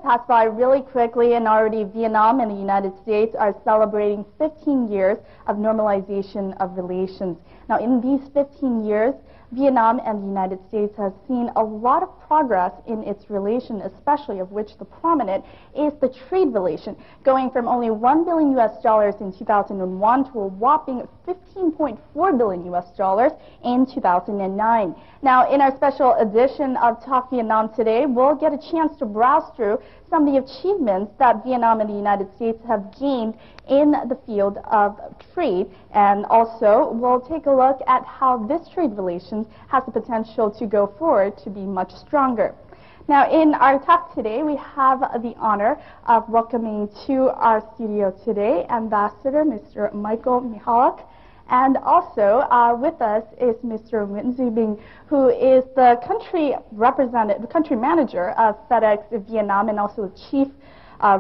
passed by really quickly, and already Vietnam and the United States are celebrating 15 years of normalization of relations. Now, in these 15 years, Vietnam and the United States have seen a lot of progress in its relation, especially of which the prominent is the trade relation, going from only $1 billion in 2001 to a whopping $15.4 billion in 2009. Now, in our special edition of Talk Vietnam today, we'll get a chance to browse through some of the achievements that Vietnam and the United States have gained in the field of trade, and also we'll take a look at how this trade relations has the potential to go forward to be much stronger. Now, in our talk today, we have the honor of welcoming to our studio today Ambassador Mr. Michael Mihalik, and also with us is Mr. Nguyễn, who is the country manager of FedEx Vietnam and also the chief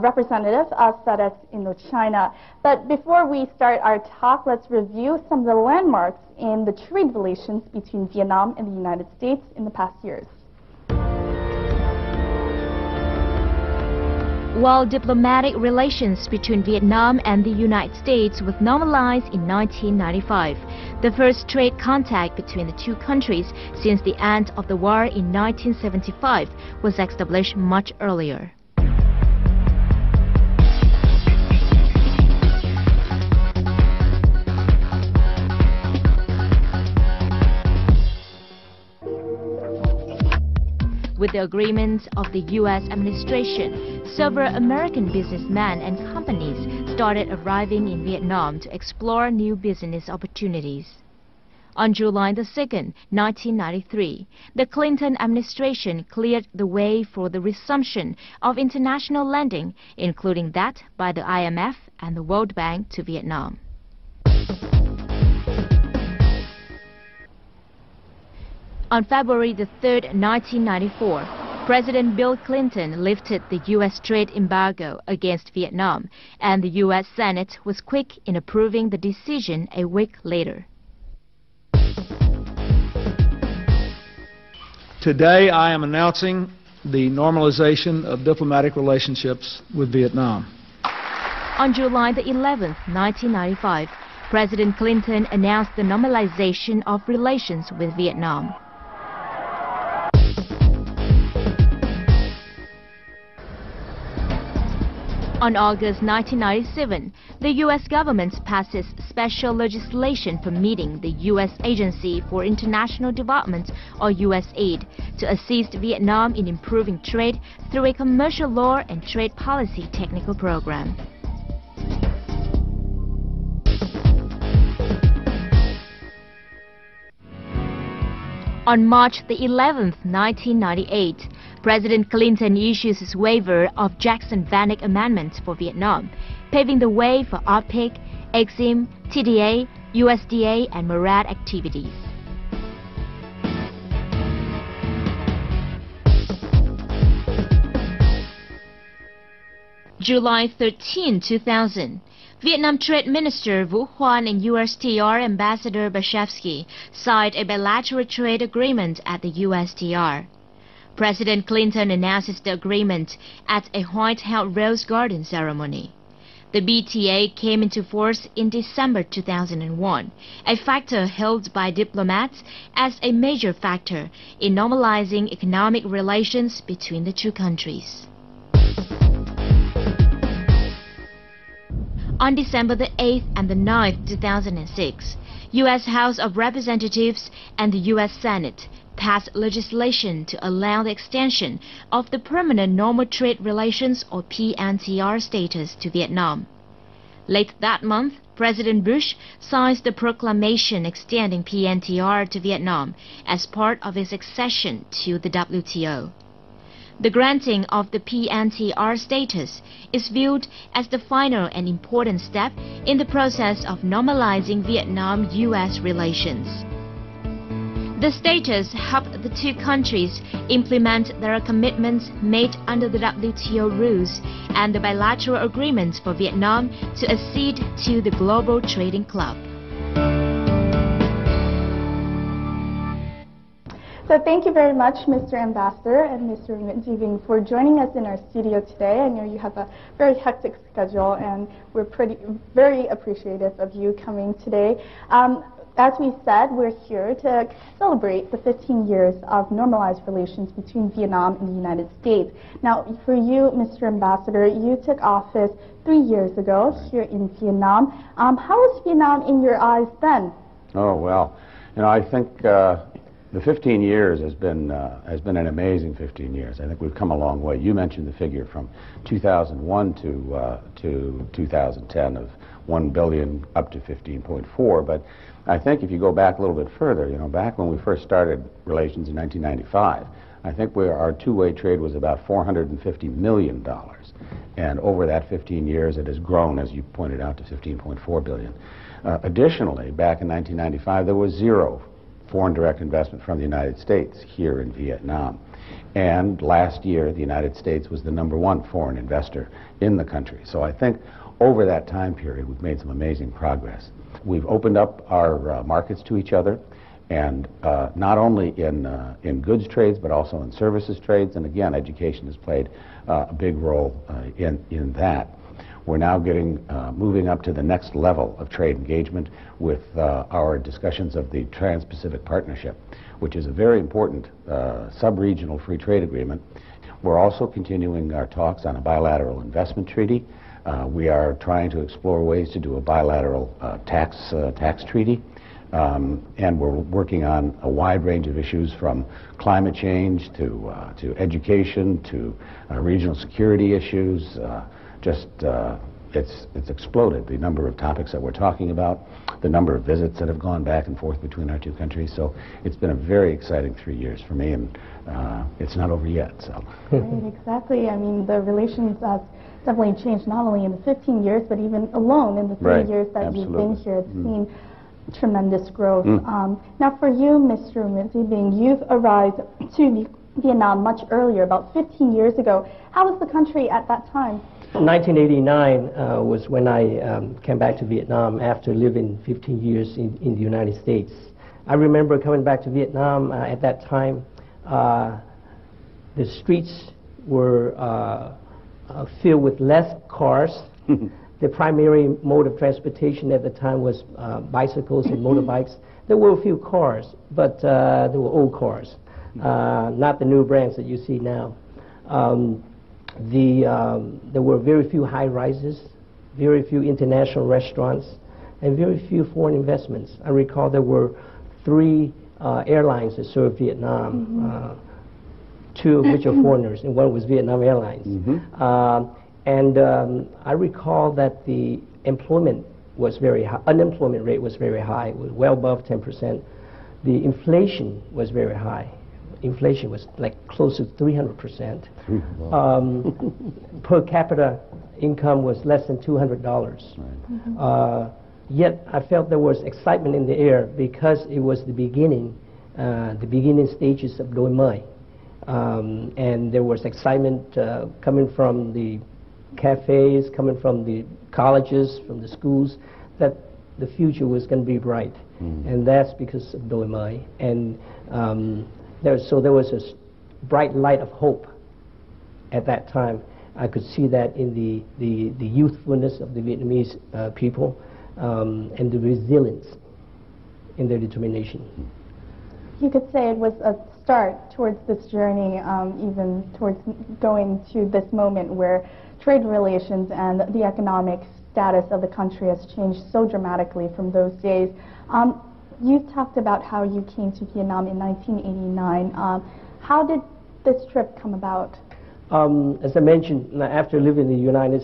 representative of FedEx Indochina. But before we start our talk, let's review some of the landmarks in the trade relations between Vietnam and the United States in the past years. While diplomatic relations between Vietnam and the United States was normalized in 1995, the first trade contact between the two countries since the end of the war in 1975 was established much earlier. With the agreement of the U.S. administration, several American businessmen and companies started arriving in Vietnam to explore new business opportunities. On July 2, 1993, the Clinton administration cleared the way for the resumption of international lending, including that by the IMF and the World Bank to Vietnam. On February 3, 1994, President Bill Clinton lifted the U.S. trade embargo against Vietnam, and the U.S. Senate was quick in approving the decision a week later. Today, I am announcing the normalization of diplomatic relationships with Vietnam. On July 11, 1995, President Clinton announced the normalization of relations with Vietnam. On August 1997, the U.S. government passes special legislation permitting the U.S. Agency for International Development, or USAID, to assist Vietnam in improving trade through a commercial law and trade policy technical program. On March 11, 1998, President Clinton issues his waiver of Jackson-Vanik Amendment for Vietnam, paving the way for OPEC, EXIM, TDA, USDA, and MARAD activities. July 13, 2000. Vietnam Trade Minister Vũ Hoan and USTR Ambassador Bashevsky signed a bilateral trade agreement at the USTR. President Clinton announces the agreement at a White House Rose Garden ceremony. The BTA came into force in December 2001, a factor held by diplomats as a major factor in normalizing economic relations between the two countries. On December 8th and 9th, 2006, U.S. House of Representatives and the U.S. Senate passed legislation to allow the extension of the Permanent Normal Trade Relations, or PNTR, status to Vietnam. Late that month, President Bush signs the proclamation extending PNTR to Vietnam as part of his accession to the WTO. The granting of the PNTR status is viewed as the final and important step in the process of normalizing Vietnam-U.S. relations. The status helped the two countries implement their commitments made under the WTO rules and the bilateral agreements for Vietnam to accede to the Global Trading Club. So thank you very much, Mr. Ambassador and Mr. VNtienganh, for joining us in our studio today. I know you have a very hectic schedule, and we're very appreciative of you coming today. As we said, we're here to celebrate the 15 years of normalized relations between Vietnam and the United States. Now, for you, Mr. Ambassador, you took office 3 years ago here in Vietnam. How was Vietnam in your eyes then? Oh, well, I think the 15 years has been an amazing 15 years. I think we've come a long way. You mentioned the figure from 2001 to 2010 of 1 billion up to 15.4, but I think if you go back a little bit further, back when we first started relations in 1995, I think our two-way trade was about $450 million. And over that 15 years, it has grown, as you pointed out, to 15.4 billion. Additionally, back in 1995, there was zero foreign direct investment from the United States here in Vietnam. And last year, the United States was the #1 foreign investor in the country. So I think over that time period, we've made some amazing progress. We've opened up our markets to each other, and not only in goods trades, but also in services trades. And again, education has played a big role in that. We're now moving up to the next level of trade engagement with our discussions of the Trans-Pacific Partnership, which is a very important sub-regional free trade agreement. We're also continuing our talks on a bilateral investment treaty. We are trying to explore ways to do a bilateral tax treaty. And we're working on a wide range of issues, from climate change to education to regional security issues. It's exploded, the number of topics that we're talking about, the number of visits that have gone back and forth between our two countries. So it's been a very exciting 3 years for me, and it's not over yet. So. Right, exactly. I mean, the relations have definitely changed, not only in the 15 years, but even alone in the 3 years that you've been here. It's seen tremendous growth. Now, for you, Mr. VNtienganh, you've arrived to Vietnam much earlier, about 15 years ago. How was the country at that time? 1989 was when I came back to Vietnam after living 15 years in the United States. I remember coming back to Vietnam at that time. The streets were filled with less cars. The primary mode of transportation at the time was bicycles and motorbikes. There were a few cars, but they were old cars, not the new brands that you see now. There were very few high-rises, very few international restaurants, and very few foreign investments. I recall there were 3 airlines that served Vietnam, 2 of which are foreigners, and 1 was Vietnam Airlines. I recall that the employment was very high, unemployment rate was very high, it was well above 10%. The inflation was very high. Inflation was like close to 300%. Per capita income was less than $200. Yet I felt there was excitement in the air because it was the beginning stages of Đôi mới. And there was excitement coming from the cafes, coming from the colleges, from the schools, that the future was going to be bright. And that's because of Đôi mới. And there was a bright light of hope at that time. I could see that in the youthfulness of the Vietnamese people, and the resilience in their determination. You could say it was a start towards this journey, even towards going to this moment where trade relations and the economic status of the country has changed so dramatically from those days. You talked about how you came to Vietnam in 1989. How did this trip come about? As I mentioned, after living in the United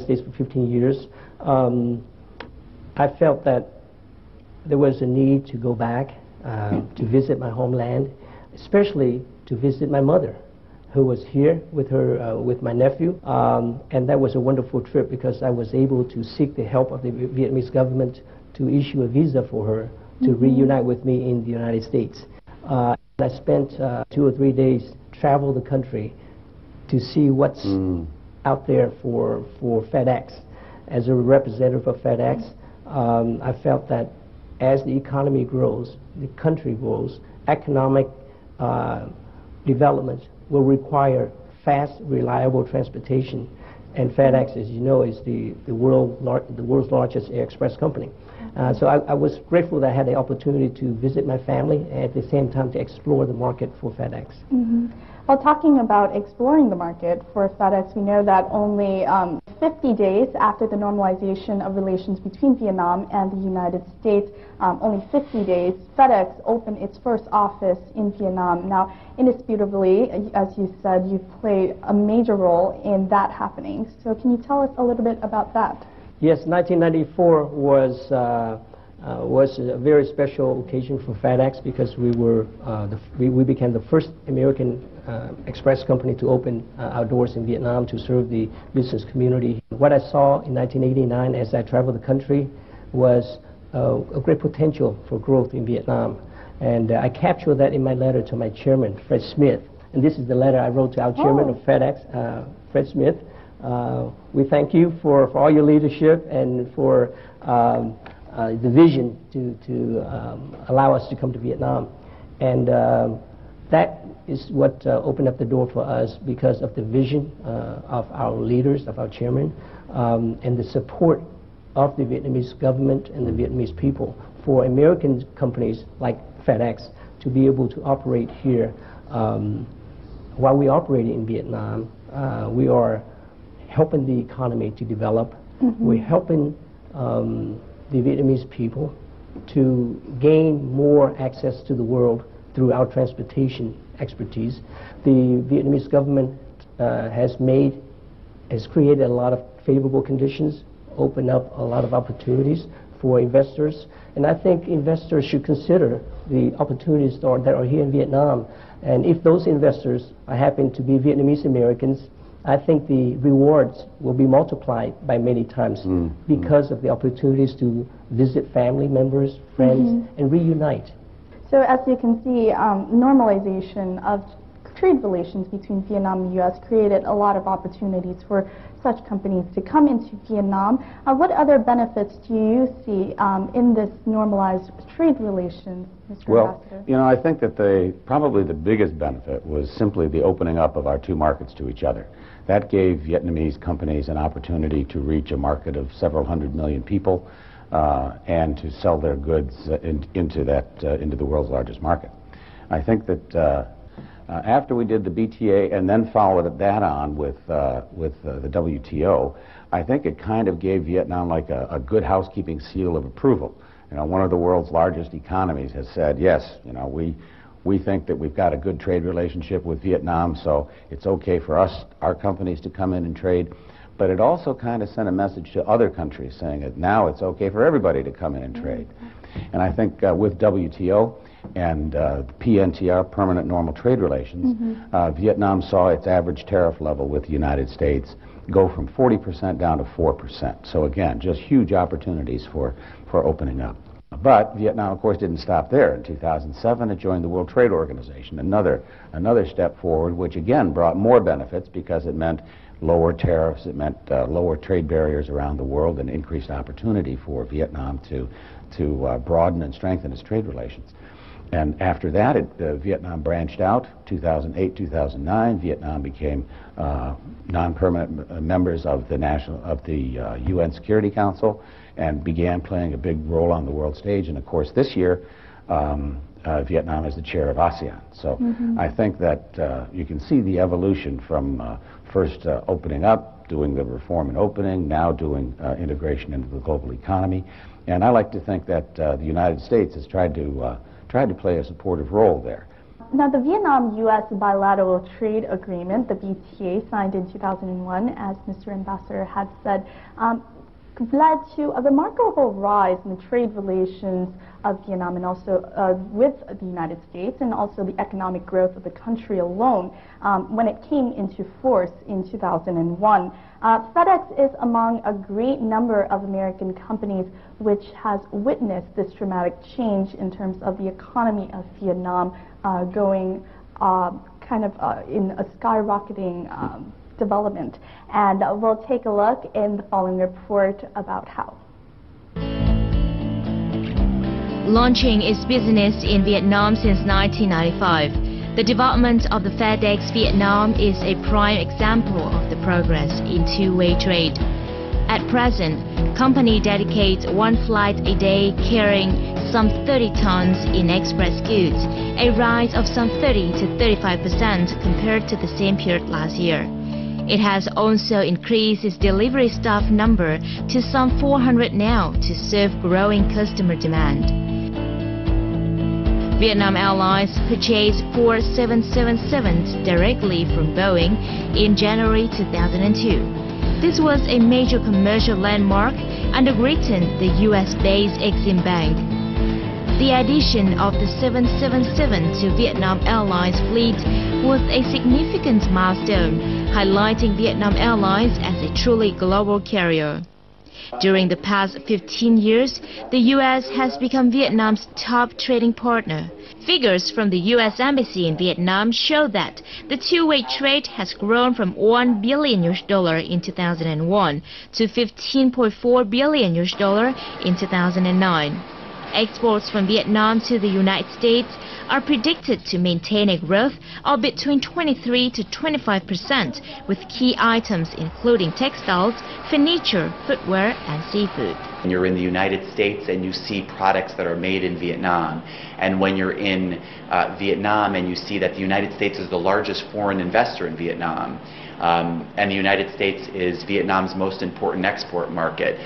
States for 15 years, I felt that there was a need to go back to visit my homeland, especially to visit my mother, who was here with my nephew. And that was a wonderful trip because I was able to seek the help of the Vietnamese government to issue a visa for her to reunite with me in the United States. I spent 2 or 3 days travel the country to see what's out there for FedEx. As a representative of FedEx, I felt that as the economy grows, the country grows, economic development will require fast, reliable transportation. And FedEx, as you know, is the world's largest air express company. So I was grateful that I had the opportunity to visit my family and at the same time to explore the market for FedEx. Well, talking about exploring the market for FedEx, we know that only 50 days after the normalization of relations between Vietnam and the United States, only 50 days, FedEx opened its first office in Vietnam. Now, indisputably, as you said, you've played a major role in that happening. So can you tell us a little bit about that? Yes, 1994 was a very special occasion for FedEx because we became the first American express company to open our doors in Vietnam to serve the business community. What I saw in 1989 as I traveled the country was a great potential for growth in Vietnam. And I captured that in my letter to my chairman, Fred Smith. And this is the letter I wrote to our chairman of FedEx, Fred Smith. We thank you for all your leadership and for the vision to allow us to come to Vietnam. And that is what opened up the door for us because of the vision of our leaders, of our chairman, and the support of the Vietnamese government and the Vietnamese people for American companies like FedEx to be able to operate here. While we operate in Vietnam, we are helping the economy to develop. We're helping the Vietnamese people to gain more access to the world through our transportation expertise. The Vietnamese government has created a lot of favorable conditions, opened up a lot of opportunities for investors, and I think investors should consider the opportunities that are here in Vietnam. And if those investors happen to be Vietnamese Americans, I think the rewards will be multiplied by many times because of the opportunities to visit family members, friends, and reunite. So as you can see, normalization of trade relations between Vietnam and the U.S. created a lot of opportunities for such companies to come into Vietnam. What other benefits do you see in this normalized trade relations, Mr. Ambassador? You know, I think that probably the biggest benefit was simply the opening up of our two markets to each other. That gave Vietnamese companies an opportunity to reach a market of several hundred million people and to sell their goods into the world's largest market. I think that after we did the BTA and then followed that on with the WTO, I think it kind of gave Vietnam like a good housekeeping seal of approval. You know, one of the world's largest economies has said, yes, you know, we think that we've got a good trade relationship with Vietnam, so it's okay for us, our companies, to come in and trade. But it also kind of sent a message to other countries saying that now it's okay for everybody to come in and trade. And I think with WTO and PNTR, Permanent Normal Trade Relations, Vietnam saw its average tariff level with the United States go from 40% down to 4%. So again, just huge opportunities for opening up. But Vietnam, of course, didn't stop there. In 2007, it joined the World Trade Organization, another step forward, which again brought more benefits because it meant lower tariffs, it meant lower trade barriers around the world, and increased opportunity for Vietnam to broaden and strengthen its trade relations. And after that, Vietnam branched out. 2008, 2009, Vietnam became non-permanent members of the UN Security Council and began playing a big role on the world stage. And of course, this year, Vietnam is the chair of ASEAN. So I think that you can see the evolution from first opening up, doing the reform and opening, now doing integration into the global economy. And I like to think that the United States has tried to play a supportive role there. Now, the Vietnam-U.S. bilateral trade agreement, the BTA, signed in 2001, as Mr. Ambassador had said, led to a remarkable rise in the trade relations of Vietnam and also with the United States, and also the economic growth of the country alone when it came into force in 2001. FedEx is among a great number of American companies which has witnessed this dramatic change in terms of the economy of Vietnam going kind of in a skyrocketing development. And we'll take a look in the following report about how. Launching its business in Vietnam since 1995, The development of the FedEx Vietnam is a prime example of the progress in two-way trade. At present, company dedicates one flight a day carrying some 30 tons in express goods, a rise of some 30 to 35% compared to the same period last year. It has also increased its delivery staff number to some 400 now to serve growing customer demand. Vietnam Airlines purchased 4 777s directly from Boeing in January 2002. This was a major commercial landmark underwritten the US-based Exim Bank. The addition of the 777 to Vietnam Airlines fleet was a significant milestone, highlighting Vietnam Airlines as a truly global carrier. During the past 15 years, the U.S. has become Vietnam's top trading partner. Figures from the U.S. Embassy in Vietnam show that the two-way trade has grown from $1 billion in 2001 to $15.4 billion in 2009. Exports from Vietnam to the United States are predicted to maintain a growth of between 23 to 25%, with key items including textiles, furniture, footwear, and seafood. When you're in the United States and you see products that are made in Vietnam, and when you're in Vietnam and you see that the United States is the largest foreign investor in Vietnam, and the United States is Vietnam's most important export market,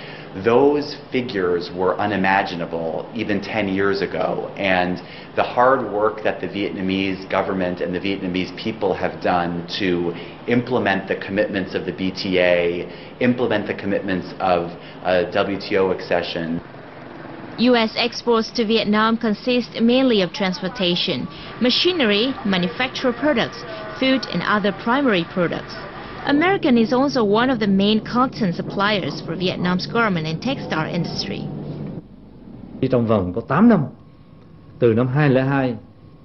those figures were unimaginable even 10 years ago, and the hard work that the Vietnamese government and the Vietnamese people have done to implement the commitments of the BTA, implement the commitments of WTO accession. U.S. exports to Vietnam consist mainly of transportation, machinery, manufactured products, food, and other primary products. American is also one of the main content suppliers for Vietnam's garment and textile industry. Trong vòng có 8 năm, từ năm 2002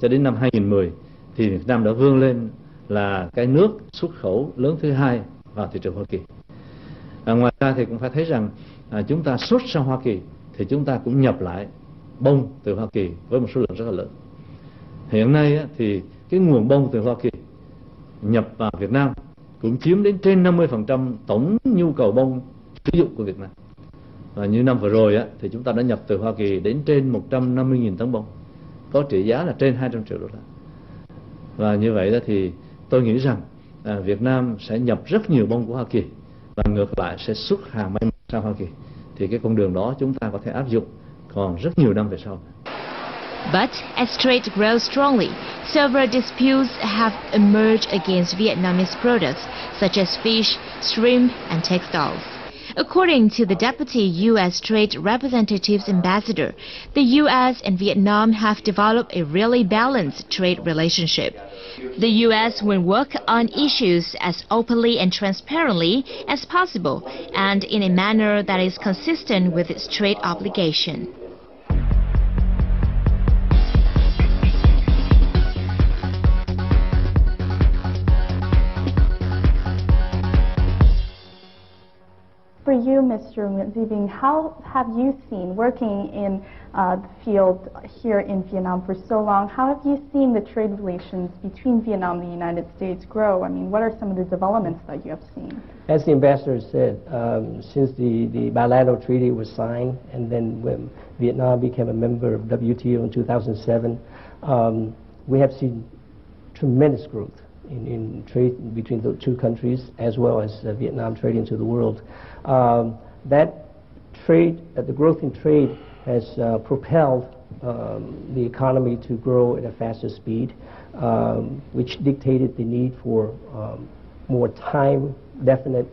cho đến năm 2010, thì Việt Nam đã vươn lên là cái nước xuất khẩu lớn thứ hai vào thị trường Hoa Kỳ. Ngoài ra thì cũng phải thấy rằng chúng ta xuất sang Hoa Kỳ thì chúng ta cũng nhập lại bông từ Hoa Kỳ với một số lượng rất là lớn. Hiện nay thì cái nguồn bông từ Hoa Kỳ nhập vào Việt Nam cũng chiếm đến trên 50% tổng nhu cầu bông sử dụng của Việt Nam. Và như năm vừa rồi thì chúng ta đã nhập từ Hoa Kỳ đến trên 150.000 tấn bông, có trị giá là trên 200 triệu đô la. Và như vậy thì tôi nghĩ rằng Việt Nam sẽ nhập rất nhiều bông của Hoa Kỳ và ngược lại sẽ xuất hàng may mặc sang Hoa Kỳ. Thì cái con đường đó chúng ta có thể áp dụng còn rất nhiều năm về sau. But as trade grows strongly, several disputes have emerged against Vietnamese products such as fish, shrimp, and textiles. According to the Deputy U.S. Trade Representative's ambassador, the U.S. and Vietnam have developed a really balanced trade relationship. The U.S. will work on issues as openly and transparently as possible and in a manner that is consistent with its trade obligation. For you, Mr. Zibing, how have you seen, working in the field here in Vietnam for so long, how have you seen the trade relations between Vietnam and the United States grow? I mean, what are some of the developments that you have seen? As the ambassador said, since the bilateral treaty was signed, and then when Vietnam became a member of WTO in 2007, we have seen tremendous growth in trade between the two countries, as well as Vietnam trade into the world. That trade, the growth in trade has propelled the economy to grow at a faster speed, which dictated the need for more time-definite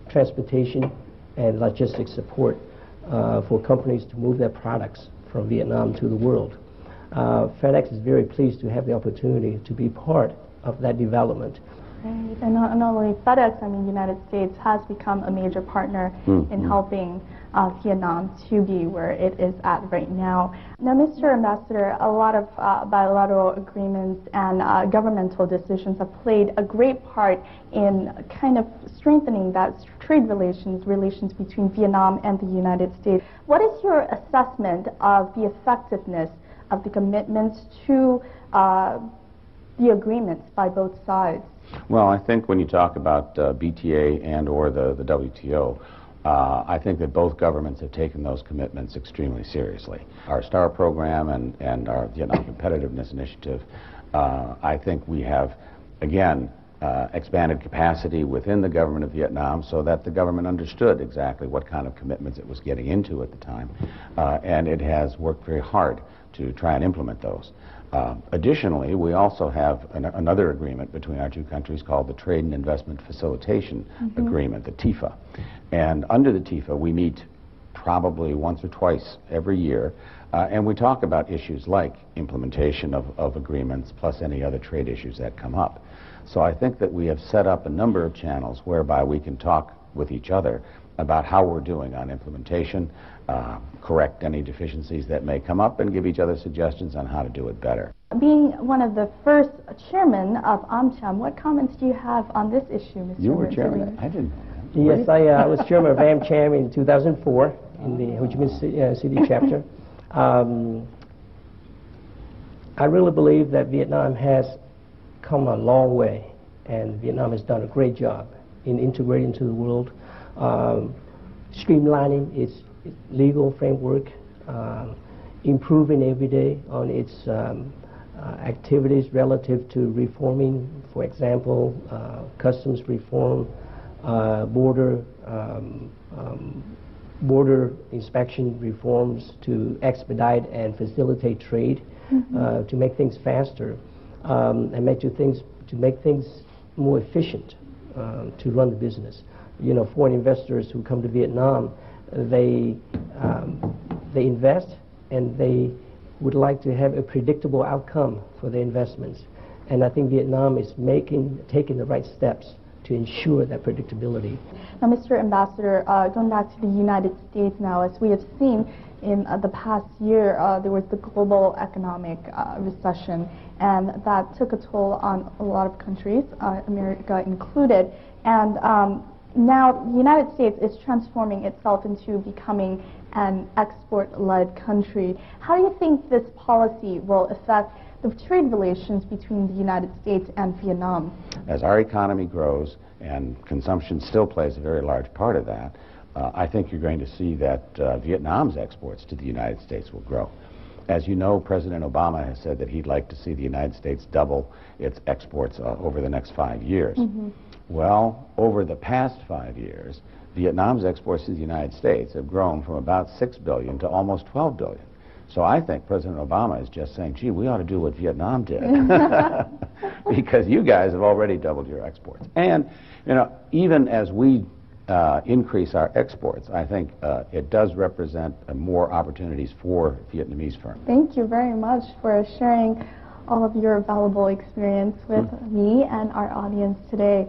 transportation and logistics support for companies to move their products from Vietnam to the world. FedEx is very pleased to have the opportunity to be part of that development. Right. And not only FedEx, I mean, the United States has become a major partner in helping Vietnam to be where it is at right now. Now, Mr. Ambassador, a lot of bilateral agreements and governmental decisions have played a great part in kind of strengthening that trade relations between Vietnam and the United States. What is your assessment of the effectiveness of the commitments to the agreements by both sides? Well, I think when you talk about BTA and or the WTO, I think that both governments have taken those commitments extremely seriously. Our STAR program and our Vietnam Competitiveness Initiative, I think we have, again, expanded capacity within the government of Vietnam so that the government understood exactly what kind of commitments it was getting into at the time, and it has worked very hard to try and implement those. Additionally, we also have another agreement between our two countries called the Trade and Investment Facilitation Agreement, the TIFA. And under the TIFA, we meet probably once or twice every year, and we talk about issues like implementation of agreements plus any other trade issues that come up. So I think that we have set up a number of channels whereby we can talk with each other about how we're doing on implementation, correct any deficiencies that may come up, and give each other suggestions on how to do it better. Being one of the first chairman of AmCham, what comments do you have on this issue, Mr. You were chairman? I didn't know that. Yes, I was chairman of AmCham in 2004 in the Ho Chi Minh City chapter. I really believe that Vietnam has come a long way, and Vietnam has done a great job in integrating into the world, streamlining its legal framework, improving every day on its activities relative to reforming, for example, customs reform, border inspection reforms to expedite and facilitate trade, to make things faster, and to make things more efficient to run the business. You know, foreign investors who come to Vietnam, they invest and they would like to have a predictable outcome for their investments. And I think Vietnam is taking the right steps to ensure that predictability. Now, Mr. Ambassador, going back to the United States now, as we have seen in the past year, there was the global economic recession, and that took a toll on a lot of countries, America included. And now the United States is transforming itself into becoming an export-led country. How do you think this policy will affect the trade relations between the United States and Vietnam? As our economy grows, and consumption still plays a very large part of that, I think you're going to see that Vietnam's exports to the United States will grow. As you know, President Obama has said that he'd like to see the United States double its exports over the next 5 years. Well, over the past 5 years, Vietnam's exports to the United States have grown from about $6 billion to almost $12 billion. So I think President Obama is just saying, gee, we ought to do what Vietnam did. Because you guys have already doubled your exports. And, you know, even as we increase our exports, I think it does represent more opportunities for Vietnamese firms. Thank you very much for sharing all of your valuable experience with me and our audience today.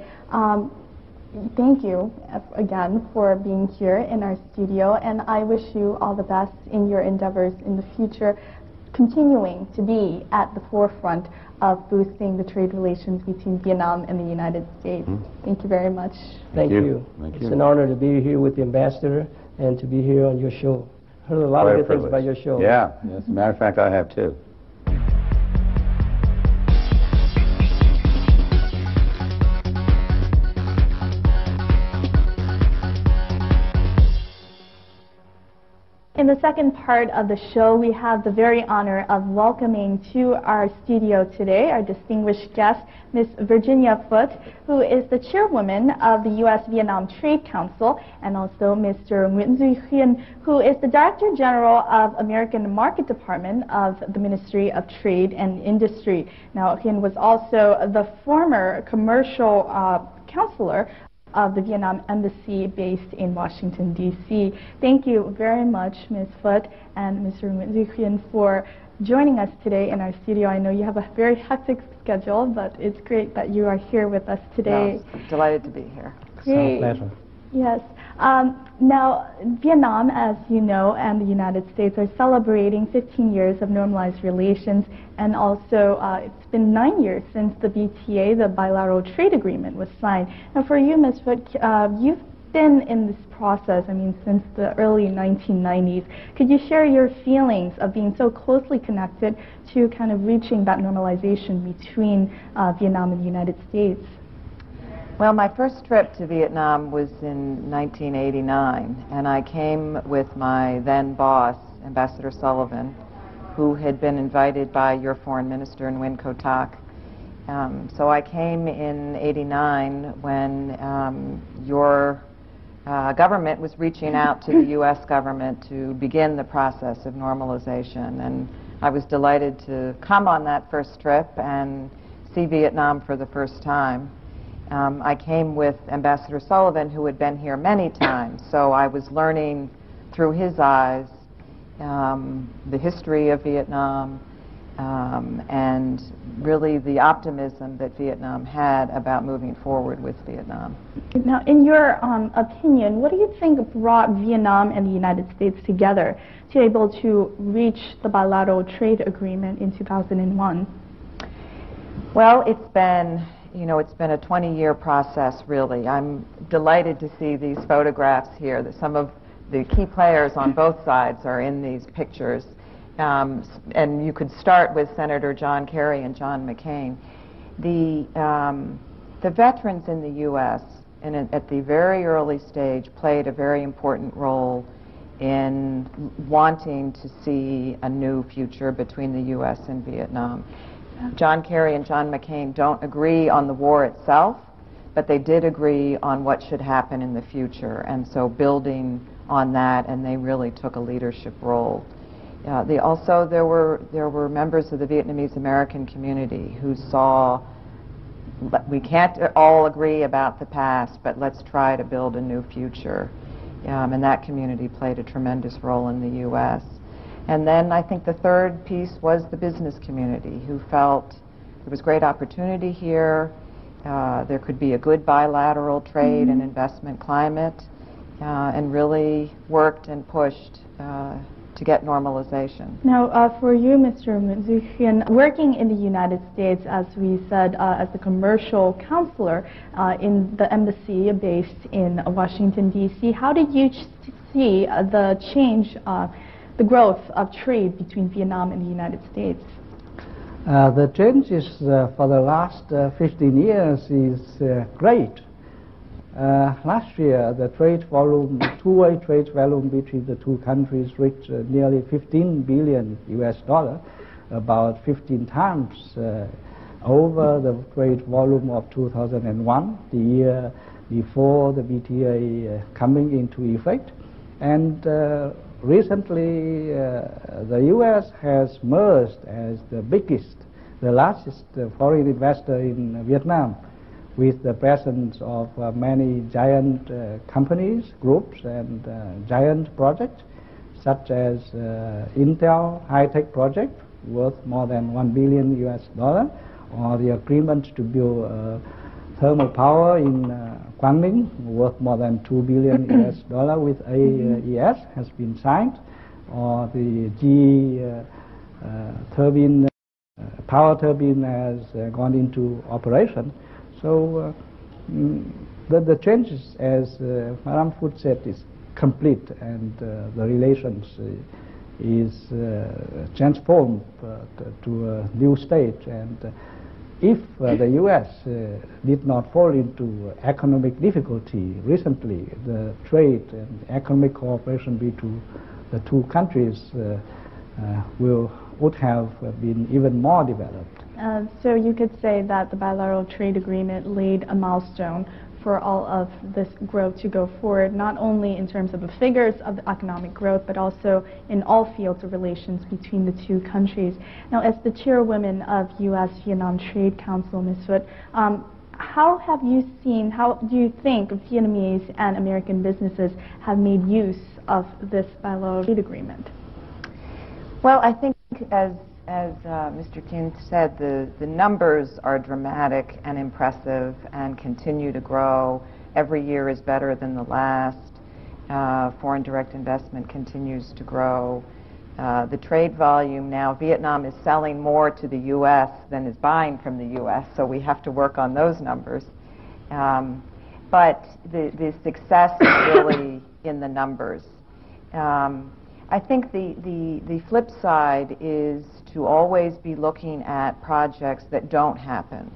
Thank you again for being here in our studio, and I wish you all the best in your endeavors in the future, continuing to be at the forefront of boosting the trade relations between Vietnam and the United States. Thank you very much. Thank you. It's an honor to be here with the ambassador and to be here on your show. Heard a lot of good things about your show. Yeah, as a matter of fact, I have too. In the second part of the show, we have the very honor of welcoming to our studio today our distinguished guest, Ms. Virginia Foote, who is the chairwoman of the U.S.-Vietnam Trade Council, and also Mr. Nguyễn Duy Khuyên, who is the Director General of American Market Department of the Ministry of Trade and Industry. Now, Khuyên was also the former commercial counselor of the Vietnam Embassy based in Washington, D.C. Thank you very much, Ms. Foote and Mr. Nguyễn Duy Khuyên, for joining us today in our studio. I know you have a very hectic schedule, but it's great that you are here with us today. No, delighted to be here. Great. It's a pleasure. Yes. Now, Vietnam, as you know, and the United States are celebrating 15 years of normalized relations, and also it's been 9 years since the BTA, the bilateral trade agreement, was signed. Now, for you, Ms. Foote, you've been in this process, I mean, since the early 1990s. Could you share your feelings of being so closely connected to kind of reaching that normalization between Vietnam and the United States? Well, my first trip to Vietnam was in 1989, and I came with my then boss, Ambassador Sullivan, who had been invited by your foreign minister, Nguyen Co Thach. So I came in '89 when your government was reaching out to the U.S. government to begin the process of normalization, and I was delighted to come on that first trip and see Vietnam for the first time. I came with Ambassador Sullivan, who had been here many times, so I was learning through his eyes the history of Vietnam and really the optimism that Vietnam had about moving forward with Vietnam. Now, in your opinion, what do you think brought Vietnam and the United States together to be able to reach the bilateral trade agreement in 2001? Well, it's been a 20-year process, really. I'm delighted to see these photographs here, that some of the key players on both sides are in these pictures. And you could start with Senator John Kerry and John McCain. The veterans in the U.S. At the very early stage played a very important role in wanting to see a new future between the U.S. and Vietnam. John Kerry and John McCain don't agree on the war itself, but they did agree on what should happen in the future, and so building on that, and they really took a leadership role. There were members of the Vietnamese American community who saw, we can't all agree about the past, but let's try to build a new future, and that community played a tremendous role in the U.S. And then I think the third piece was the business community, who felt there was great opportunity here, there could be a good bilateral trade and investment climate, and really worked and pushed to get normalization. Now, for you, Mr. Nguyen, working in the United States, as we said, as a commercial counselor in the embassy based in Washington, D.C., how did you see the change, the growth of trade between Vietnam and the United States? The changes for the last 15 years is great. Last year, the trade volume, two-way trade volume between the two countries reached nearly $15 billion US, about 15 times over the trade volume of 2001, the year before the VTA coming into effect. And recently, the U.S. has merged as the biggest, the largest foreign investor in Vietnam, with the presence of many giant companies, groups, and giant projects, such as Intel high-tech project worth more than $1 billion US, or the agreement to build thermal power in Quang Ninh worth more than $2 billion US with AES has been signed, or the GE turbine, power turbine has gone into operation. So the changes, as Madam Foot said, is complete, and the relations is transformed to a new stage. And if the U.S. did not fall into economic difficulty recently, the trade and economic cooperation between the two countries would have been even more developed. So you could say that the bilateral trade agreement laid a milestone for all of this growth to go forward, not only in terms of the figures of the economic growth, but also in all fields of relations between the two countries. Now, as the chairwoman of U.S.-Vietnam Trade Council, Ms. Foot, how have you seen, how do you think Vietnamese and American businesses have made use of this bilateral trade agreement? Well, I think as Mr. Thien said, the numbers are dramatic and impressive and continue to grow. Every year is better than the last. Foreign direct investment continues to grow. The trade volume now, Vietnam is selling more to the U.S. than is buying from the U.S., so we have to work on those numbers. but the success is really in the numbers. I think the flip side is to always be looking at projects that don't happen,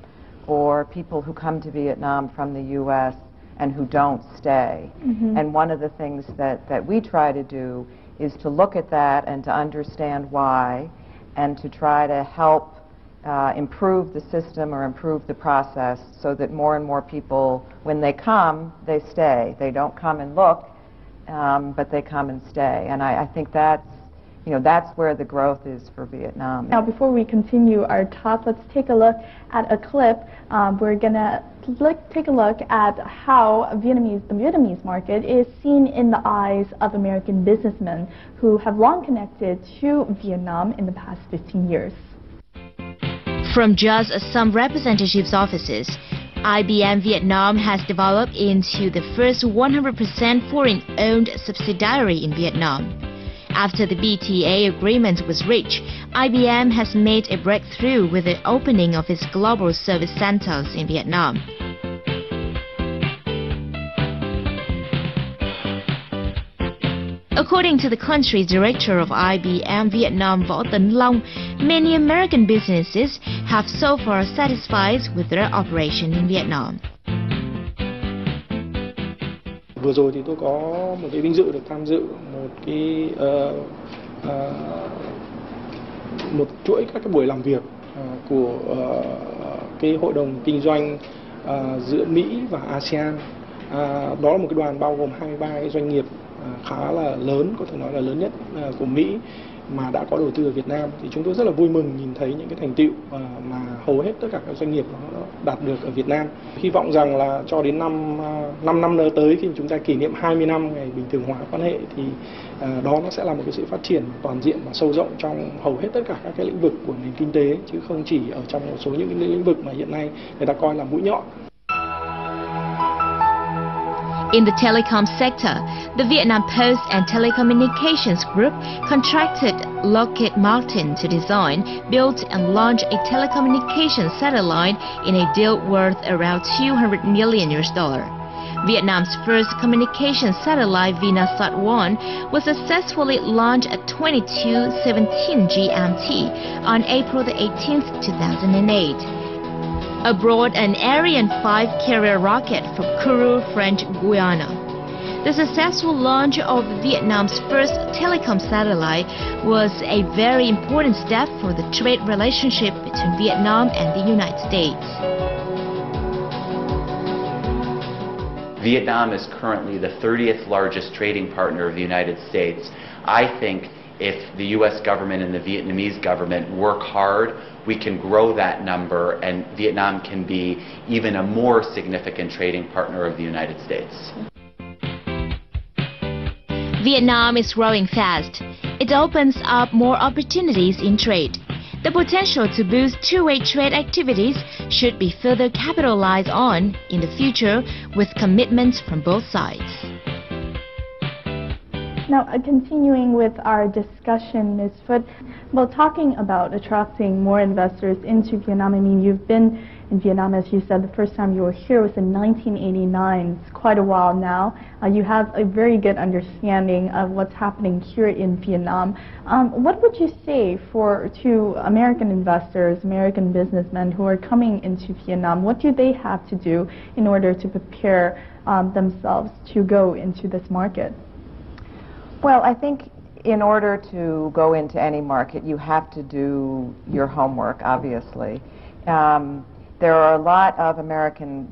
or people who come to Vietnam from the U.S. and who don't stay. And one of the things that we try to do is to look at that and to understand why, and to try to help improve the system or improve the process so that more and more people, when they come, they stay. They don't come and look, but they come and stay. And I think that's, that's where the growth is for Vietnam. Now, before we continue our talk, let's take a look at a clip. We're going to take a look at how the Vietnamese market is seen in the eyes of American businessmen who have long connected to Vietnam in the past 15 years. From just some representatives' offices, IBM Vietnam has developed into the first 100% foreign-owned subsidiary in Vietnam. After the BTA agreement was reached, IBM has made a breakthrough with the opening of its global service centers in Vietnam. According to the country director of IBM Vietnam, Võ Tấn Long, many American businesses have so far satisfied with their operation in Vietnam. Vừa rồi thì tôi có một cái vinh dự được tham dự một chuỗi các cái buổi làm việc của cái hội đồng kinh doanh giữa Mỹ và ASEAN. Đó là một cái đoàn bao gồm 23 cái doanh nghiệp khá là lớn, có thể nói là lớn nhất của Mỹ mà đã có đầu tư ở Việt Nam. Thì chúng tôi rất là vui mừng nhìn thấy những cái thành tựu mà hầu hết tất cả các doanh nghiệp nó đạt được ở Việt Nam. Hy vọng rằng là cho đến 5 năm nữa tới, khi chúng ta kỷ niệm 20 năm ngày bình thường hóa quan hệ, thì đó nó sẽ là một cái sự phát triển toàn diện và sâu rộng trong hầu hết tất cả các cái lĩnh vực của nền kinh tế, chứ không chỉ ở trong một số những lĩnh vực mà hiện nay người ta coi là mũi nhọn. In the telecom sector, the Vietnam Post and Telecommunications Group contracted Lockheed Martin to design, build and launch a telecommunications satellite in a deal worth around $200 million. Vietnam's first communications satellite, VNASAT-1, was successfully launched at 22:17 GMT on April 18, 2008. Aboard an Ariane 5 carrier rocket from Kourou, French Guiana. The successful launch of Vietnam's first telecom satellite was a very important step for the trade relationship between Vietnam and the United States. Vietnam is currently the 30th largest trading partner of the United States. I think if the U.S. government and the Vietnamese government work hard, we can grow that number, and Vietnam can be even a more significant trading partner of the United States. Vietnam is growing fast. It opens up more opportunities in trade. The potential to boost two-way trade activities should be further capitalized on in the future with commitments from both sides. Now, continuing with our discussion, Ms. Phut, well, talking about attracting more investors into Vietnam, I mean, you've been in Vietnam, as you said, the first time you were here was in 1989. It's quite a while now. You have a very good understanding of what's happening here in Vietnam. What would you say to American investors, American businessmen who are coming into Vietnam? What do they have to do in order to prepare themselves to go into this market? Well, I think in order to go into any market, you have to do your homework, obviously. There are a lot of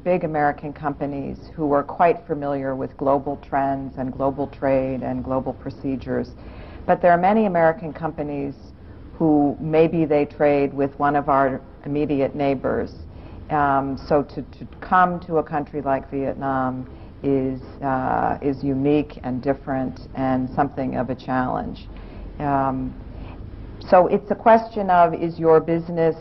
big American companies who are quite familiar with global trends and global trade and global procedures. But there are many American companies who maybe they trade with one of our immediate neighbors. So to come to a country like Vietnam is unique and different and something of a challenge. So it's a question of, is your business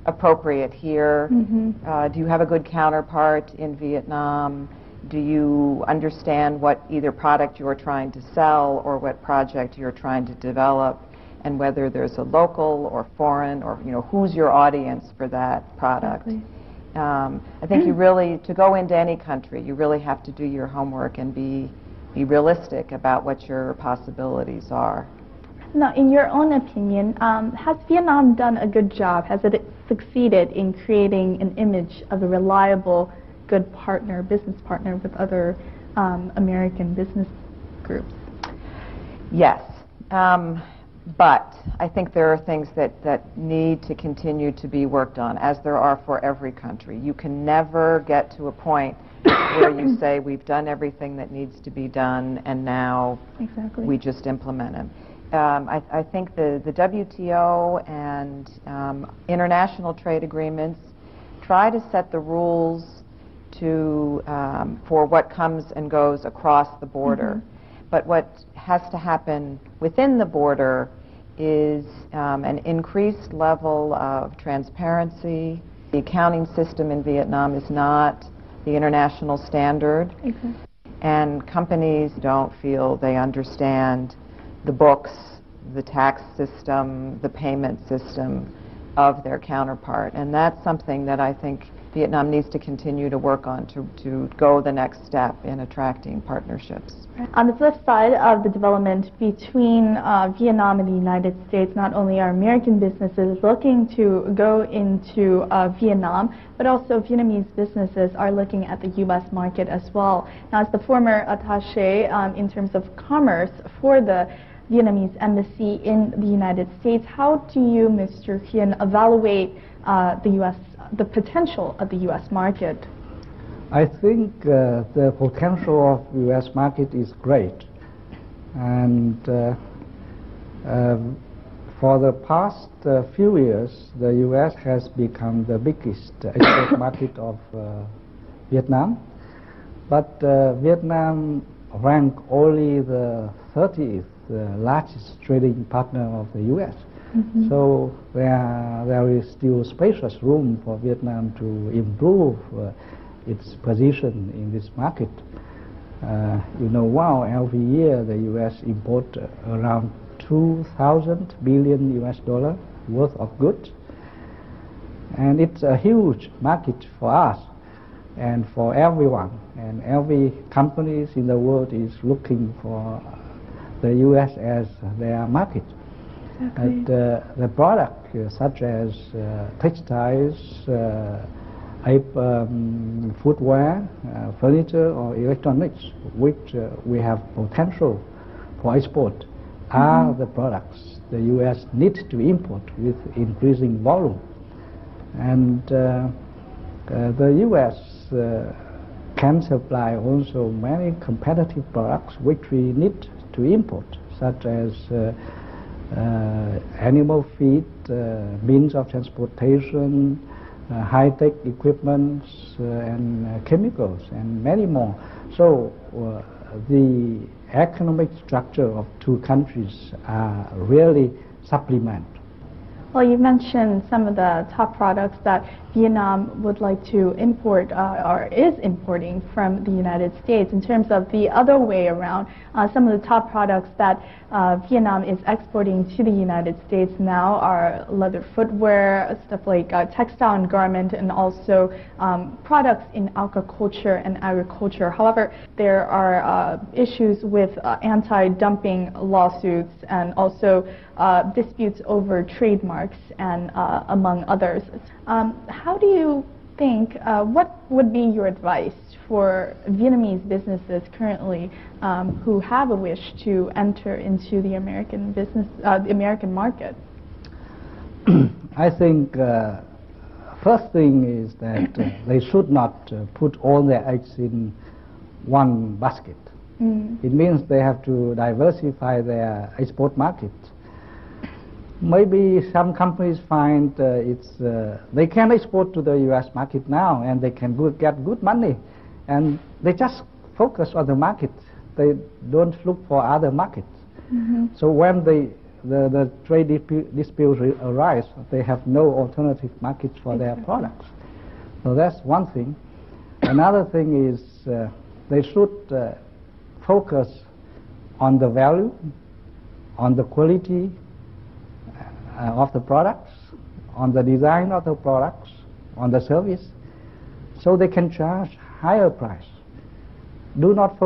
appropriate here? Do you have a good counterpart in Vietnam? Do you understand what either product you're trying to sell or what project you're trying to develop, and whether there's a local or foreign, or who's your audience for that product? Exactly. I think you really, to go into any country, you really have to do your homework and be realistic about what your possibilities are. Now, in your own opinion, has Vietnam done a good job? Has it succeeded in creating an image of a reliable, good partner, business partner with other American business groups? Yes, but I think there are things that need to continue to be worked on, as there are for every country. You can never get to a point where you say we've done everything that needs to be done and now we just implement it. I think the WTO and international trade agreements try to set the rules for what comes and goes across the border. But what has to happen within the border is an increased level of transparency. The accounting system in Vietnam is not the international standard, and companies don't feel they understand the books, the tax system, the payment system of their counterpart. And that's something that I think Vietnam needs to continue to work on to go the next step in attracting partnerships. On the flip side of the development between Vietnam and the United States, not only are American businesses looking to go into Vietnam, but also Vietnamese businesses are looking at the U.S. market as well. Now, as the former attaché in terms of commerce for the Vietnamese embassy in the United States, how do you, Mr. Hien, evaluate the potential of the U.S. market? I think the potential of the U.S. market is great, and for the past few years, the U.S. has become the biggest export market of Vietnam, but Vietnam ranked only the 30th largest trading partner of the U.S. So there is still spacious room for Vietnam to improve its position in this market. You know, every year the U.S. import around 2,000 billion U.S. dollar worth of goods, and it's a huge market for us and for everyone. And every companies in the world is looking for the U.S. as their market. And the product such as textiles, footwear, furniture or electronics, which we have potential for export, are the products the U.S. needs to import with increasing volume. And the U.S. can supply also many competitive products which we need to import, such as animal feed, means of transportation, high-tech equipment, and chemicals, and many more. So the economic structure of two countries are really supplement. Well, you mentioned some of the top products that Vietnam would like to import or is importing from the United States. In terms of the other way around, some of the top products that Vietnam is exporting to the United States now are leather footwear, stuff like textile and garment, and also products in aquaculture and agriculture. However, there are issues with anti-dumping lawsuits and also disputes over trademarks and among others. How do you think, what would be your advice for Vietnamese businesses currently who have a wish to enter into the American market? I think first thing is that they should not put all their eggs in one basket. It means they have to diversify their export market. Maybe some companies find they can export to the U.S. market now and they can get good money, and they just focus on the market. They don't look for other markets. So when the trade disputes arise, they have no alternative markets for their products. So that's one thing. Another thing is they should focus on the value, on the quality of the products, on the design of the products, on the service, so they can charge higher price. Do not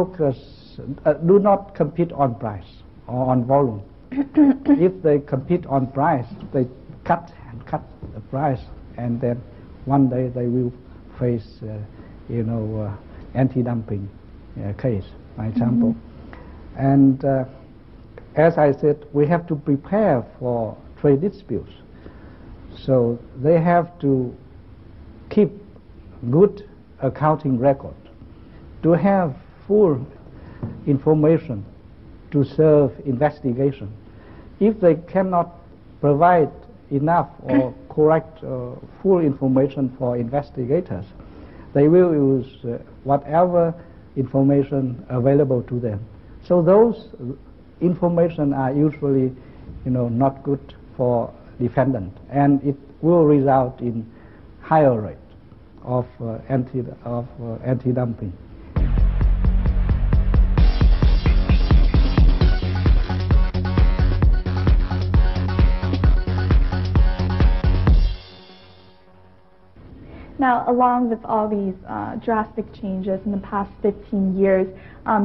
compete on price or on volume. If they compete on price, they cut the price, and then one day they will face, anti-dumping case, for example. And as I said, we have to prepare for trade disputes. So they have to keep good accounting record, to have full information to serve investigation. If they cannot provide enough or correct full information for investigators, they will use whatever information available to them. So those information are usually, not good for defendant, and it will result in higher rate of anti-dumping. Now, along with all these drastic changes in the past 15 years,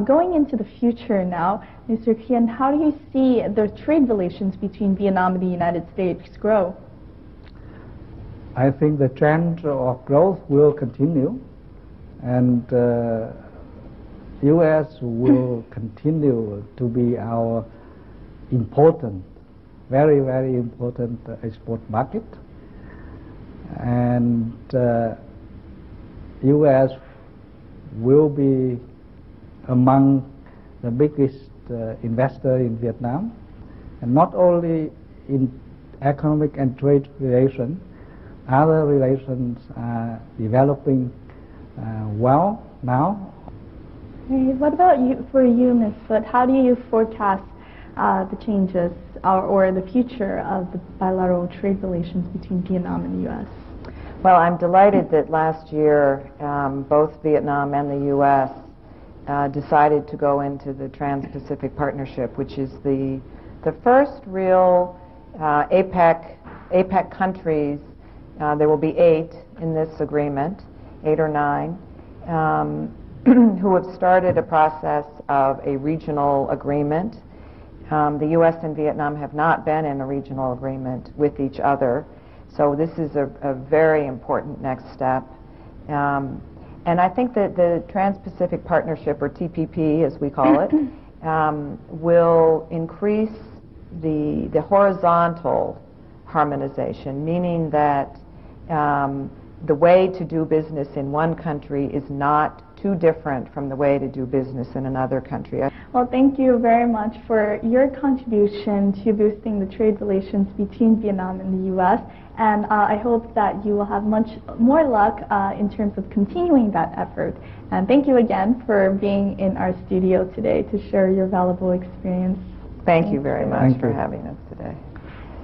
going into the future now, Mr. Khien, how do you see the trade relations between Vietnam and the United States grow? I think the trend of growth will continue, and U.S. will continue to be our important, very, very important export market. And U.S. will be among the biggest investor in Vietnam, and not only in economic and trade relations, other relations are developing well now. Okay, what about for you, Ms. Foot? How do you forecast the changes or the future of the bilateral trade relations between Vietnam and the U.S.? Well, I'm delighted that last year both Vietnam and the U.S. Decided to go into the Trans-Pacific Partnership, which is the first real APEC countries. There will be 8 in this agreement, 8 or 9, who have started a process of a regional agreement. The U.S. and Vietnam have not been in a regional agreement with each other, so this is a very important next step. And I think that the Trans-Pacific Partnership, or TPP as we call it, will increase the horizontal harmonization, meaning that the way to do business in one country is not too different from the way to do business in another country. Well, thank you very much for your contribution to boosting the trade relations between Vietnam and the U.S. And I hope that you will have much more luck in terms of continuing that effort. And thank you again for being in our studio today to share your valuable experience. Thank you very much for having us today.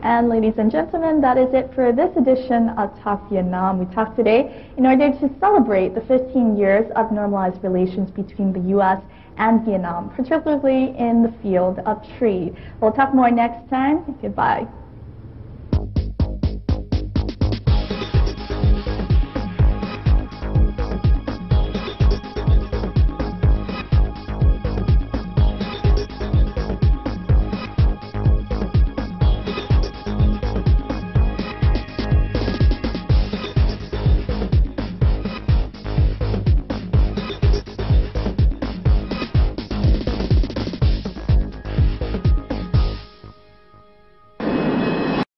And ladies and gentlemen, that is it for this edition of Talk Vietnam. We talked today in order to celebrate the 15 years of normalized relations between the U.S. and Vietnam, particularly in the field of trade. We'll talk more next time. Goodbye.